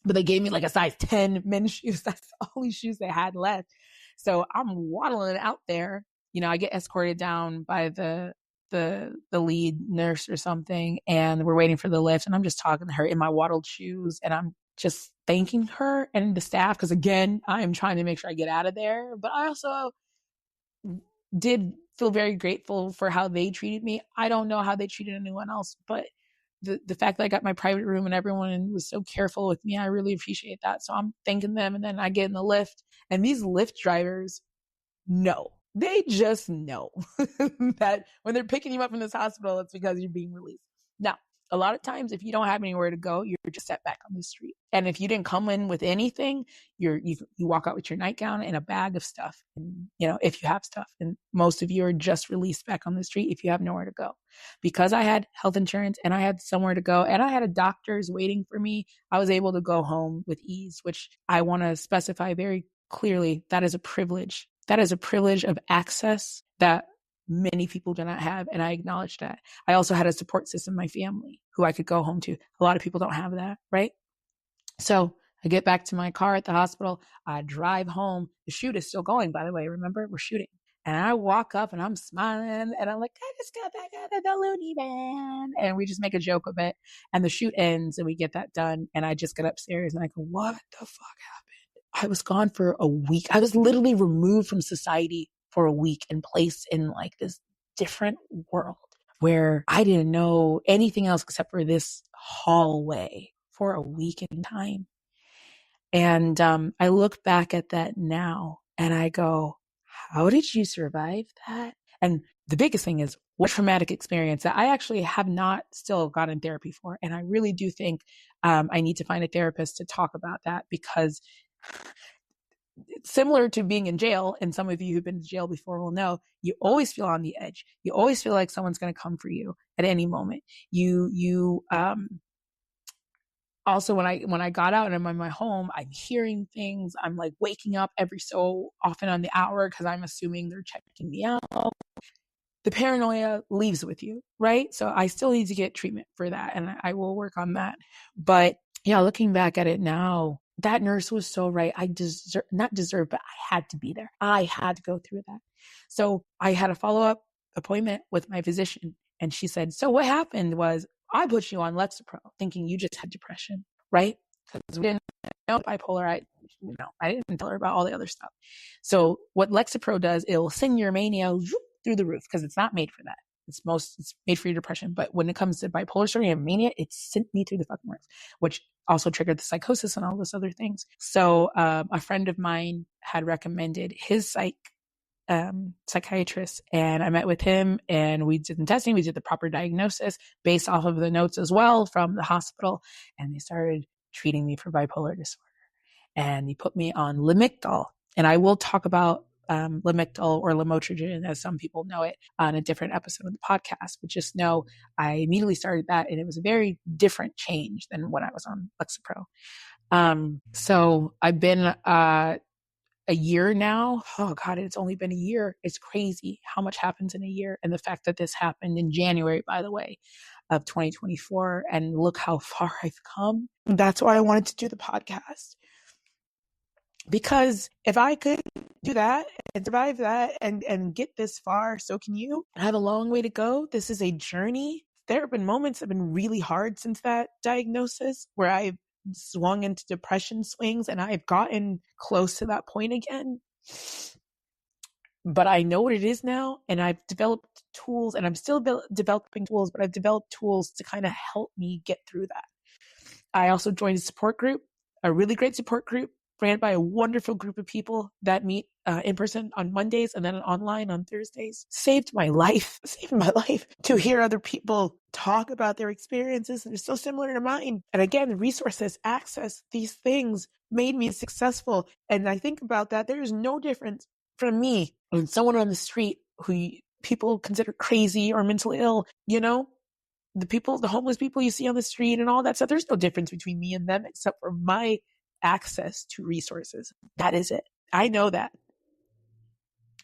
But they gave me like a size 10 men's shoes. That's the only shoes they had left. So I'm waddling out there. I get escorted down by the lead nurse or something, and we're waiting for the lift, and I'm just talking to her in my waddled shoes, and I'm just thanking her and the staff because again, I'm trying to make sure I get out of there, but I also did feel very grateful for how they treated me. I don't know how they treated anyone else, but the fact that I got my private room and everyone was so careful with me, I really appreciate that. So I'm thanking them, and then I get in the lift, and these Lyft drivers know. They just know that when they're picking you up from this hospital, it's because you're being released. Now, a lot of times, if you don't have anywhere to go, you're just set back on the street. And if you didn't come in with anything, you walk out with your nightgown and a bag of stuff. And, if you have stuff, and most of you are just released back on the street if you have nowhere to go. Because I had health insurance and I had somewhere to go and I had a doctor's waiting for me, I was able to go home with ease, which I want to specify very clearly. That is a privilege. That is a privilege of access that many people do not have. And I acknowledge that. I also had a support system, my family, who I could go home to. A lot of people don't have that, right? So I get back to my car at the hospital. I drive home. The shoot is still going, by the way. Remember, we're shooting. And I walk up and I'm smiling and I'm like, I just got back out of the loony bin. And we just make a joke of it. And the shoot ends and we get that done. And I just get upstairs and I go, what the fuck happened? I was gone for a week. I was literally removed from society for a week and placed in like this different world where I didn't know anything else except for this hallway for a week in time. And I look back at that now and I go, how did you survive that? And the biggest thing is what traumatic experience that I actually have not still gotten therapy for. And I really do think I need to find a therapist to talk about that, because it's similar to being in jail, and some of you who've been to jail before will know, you always feel on the edge. You always feel like someone's going to come for you at any moment. Also, when I got out and I'm in my home, I'm hearing things. I'm like waking up every so often on the hour because I'm assuming they're checking me out. The paranoia leaves with you, right? So I still need to get treatment for that, and I will work on that. But yeah, looking back at it now, that nurse was so right. I not deserve, but I had to be there. I had to go through that. So I had a follow-up appointment with my physician, and she said, so what happened was I put you on Lexapro thinking you just had depression, right? Because we didn't know bipolar. I didn't tell her about all the other stuff. So what Lexapro does, it will send your mania through the roof because it's not made for that. It's made for your depression. But when it comes to bipolar disorder and mania, it sent me through the fucking roof, which also triggered the psychosis and all those other things. So a friend of mine had recommended his psychiatrist, and I met with him and we did the testing. We did the proper diagnosis based off of the notes as well from the hospital, and they started treating me for bipolar disorder. And he put me on Lamictal, and I will talk about Lamictal or lamotrigine, as some people know it, on a different episode of the podcast. But just know I immediately started that, and it was a very different change than when I was on Lexapro. So I've been a year now. Oh God, it's only been a year. It's crazy how much happens in a year. And the fact that this happened in January, by the way, of 2024, and look how far I've come. That's why I wanted to do the podcast. Because if I could do that and survive that and get this far, so can you. I have a long way to go. This is a journey. There have been moments that have been really hard since that diagnosis where I've swung into depression swings, and I've gotten close to that point again. But I know what it is now, and I've developed tools, and I'm still developing tools, but I've developed tools to kind of help me get through that. I also joined a support group, a really great support group, ran by a wonderful group of people that meet in person on Mondays and then online on Thursdays. Saved my life to hear other people talk about their experiences that are so similar to mine. And again, the resources, access, these things made me successful. And I think about that. There is no difference from me and someone on the street who people consider crazy or mentally ill, the homeless people you see on the street and all that stuff. There's no difference between me and them except for my access to resources. That is it. I know that.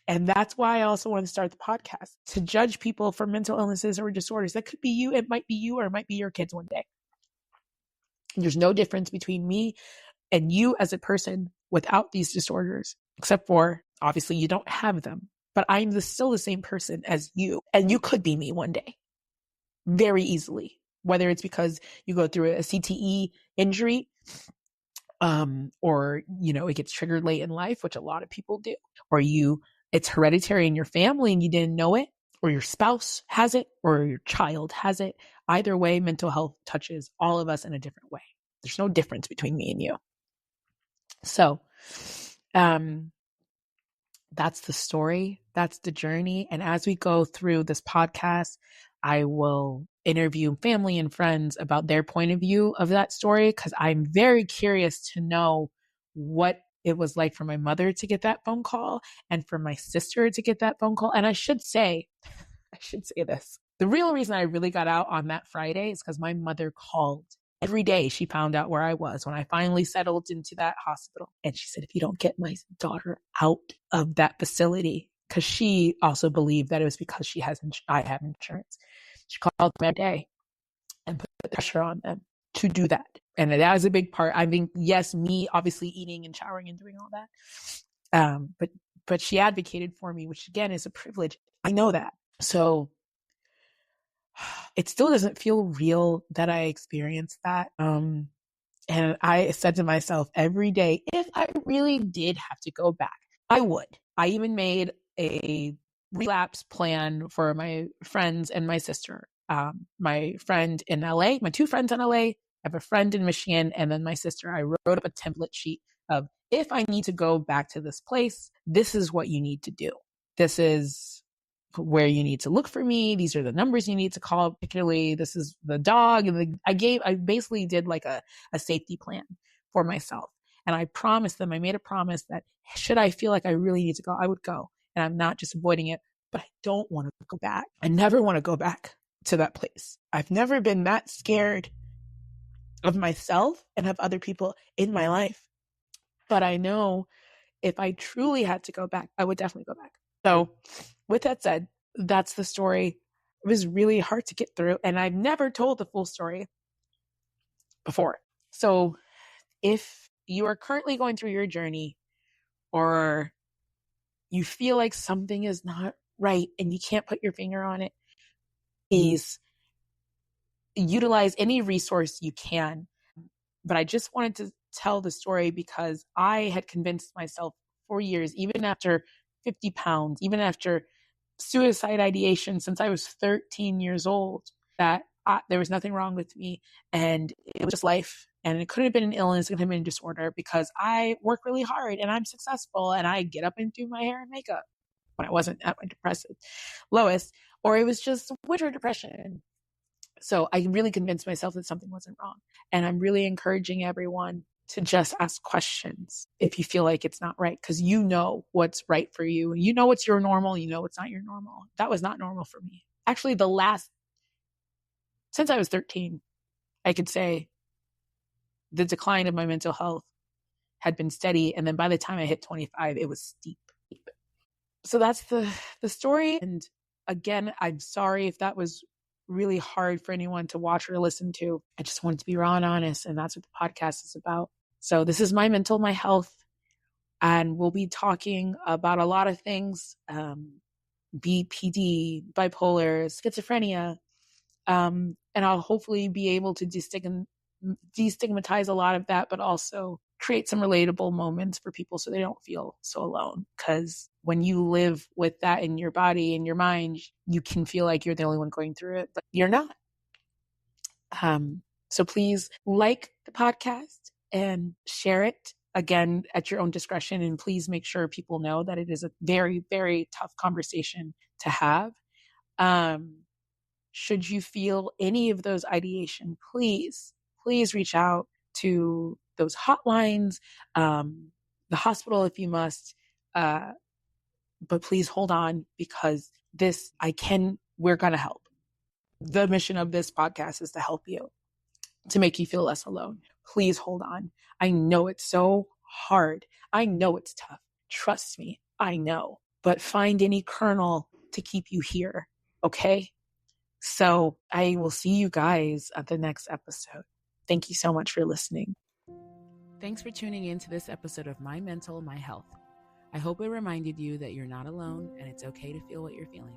And that's why I also want to start the podcast, to judge people for mental illnesses or disorders. That could be you. It might be you, or it might be your kids one day. There's no difference between me and you as a person without these disorders, except for obviously you don't have them. But I'm still the same person as you. And you could be me one day. Very easily. Whether it's because you go through a CTE injury, or it gets triggered late in life, which a lot of people do, or it's hereditary in your family and you didn't know it, or your spouse has it, or your child has it. Either way, mental health touches all of us in a different way. There's no difference between me and you. So, that's the story. That's the journey. And as we go through this podcast, I will interview family and friends about their point of view of that story, because I'm very curious to know what it was like for my mother to get that phone call and for my sister to get that phone call. And I should say this. The real reason I really got out on that Friday is because my mother called. Every day she found out where I was when I finally settled into that hospital. And she said, if you don't get my daughter out of that facility, because she also believed that it was because I have insurance. She called them every day and put the pressure on them. to do that. And that was a big part. I mean, yes, me obviously eating and showering and doing all that. But she advocated for me, which again is a privilege. I know that. So it still doesn't feel real that I experienced that. And I said to myself every day, if I really did have to go back, I would. I even made a relapse plan for my friends and my sister. My friend in LA, my two friends in LA, I have a friend in Michigan, and then my sister. I wrote up a template sheet of, if I need to go back to this place, this is what you need to do. This is where you need to look for me. These are the numbers you need to call, particularly this is the dog. And I basically did like a safety plan for myself. And I promised them, I made a promise that should I feel like I really need to go, I would go. And I'm not just avoiding it, but I don't want to go back. I never want to go back to that place. I've never been that scared of myself and of other people in my life. But I know if I truly had to go back, I would definitely go back. So with that said, that's the story. It was really hard to get through, and I've never told the full story before. So if you are currently going through your journey, or you feel like something is not right and you can't put your finger on it, please utilize any resource you can. But I just wanted to tell the story because I had convinced myself for years, even after 50 pounds, even after suicide ideation since I was 13 years old, that there was nothing wrong with me, and it was just life. And it couldn't have been an illness, it could have been a disorder, because I work really hard and I'm successful and I get up and do my hair and makeup when I wasn't at my depressive lowest, or it was just winter depression. So I really convinced myself that something wasn't wrong. And I'm really encouraging everyone to just ask questions if you feel like it's not right, because you know what's right for you. You know what's your normal. You know what's not your normal. That was not normal for me. Actually, since I was 13, I could say the decline of my mental health had been steady. And then by the time I hit 25, it was steep. So that's the story. And again, I'm sorry if that was really hard for anyone to watch or listen to. I just wanted to be raw and honest, and that's what the podcast is about. So this is my health, and we'll be talking about a lot of things, BPD, bipolar, schizophrenia, and I'll hopefully be able to destigmatize a lot of that, but also create some relatable moments for people so they don't feel so alone. Because when you live with that in your body and your mind, you can feel like you're the only one going through it, but you're not. So please like the podcast and share it, again, at your own discretion. And please make sure people know that it is a very, very tough conversation to have. Should you feel any of those ideation, please reach out to those hotlines, the hospital if you must, but please hold on, because we're going to help. The mission of this podcast is to help you, to make you feel less alone. Please hold on. I know it's so hard. I know it's tough. Trust me, I know. But find any kernel to keep you here, okay? So I will see you guys at the next episode. Thank you so much for listening. Thanks for tuning in to this episode of My Mental, My Health. I hope it reminded you that you're not alone and it's okay to feel what you're feeling.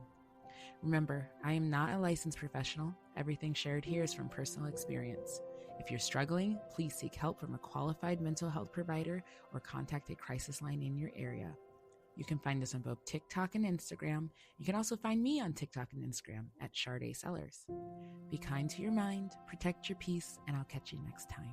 Remember, I am not a licensed professional. Everything shared here is from personal experience. If you're struggling, please seek help from a qualified mental health provider or contact a crisis line in your area. You can find us on both TikTok and Instagram. You can also find me on TikTok and Instagram at Sade Sellers. Be kind to your mind, protect your peace, and I'll catch you next time.